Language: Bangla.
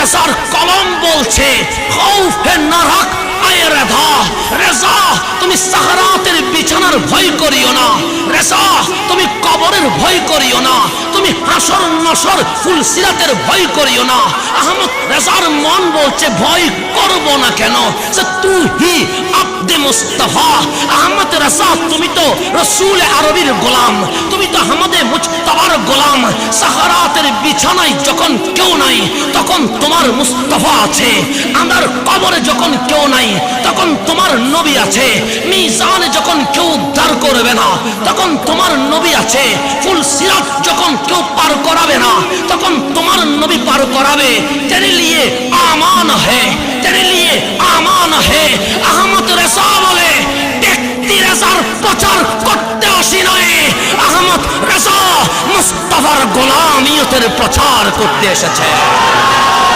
রেজার কলম বলছে খৌফে নারাক আয়ে রেজা, রেজা তুমি সাহারাতের বিছানার ভয় করিও না, রেজা তুমি কবরের ভয় করিও না, তুমি হাসর নসর ফুলসিরাতের ভয় করিও না। আহমদ রেজার মন বলছে ভয় করব না কেন, যে তুই হি আব্দে মুস্তাফা। আহমদ রেজা তুমি তো রসুল আরবির গোলাম, তুমি তো আহমদে মুজতবার গোলাম। সাহারাতের বিছানায় যখন কেউ নাই তখন তোমার মুস্তাফা আছে, আমার কবরে যখন কেউ নাই তখন তোমার নবী আছে, মিজানে যখন কেউ উদ্ধার করবে না তখন তোমার নবী আছে, ফুলসিরাত যখন কেউ পার করাবে না তখন তোমার নবী পার করাবে। তেরে লিয়ে আমান হে, তেরে লিয়ে আমান হে। আহমদ রেজা বলে ব্যক্তি রেজার প্রচার করতে আসি নয়, আহমদ রেজা মুস্তাফার গোলামিয়তের প্রচার করতে এসেছে।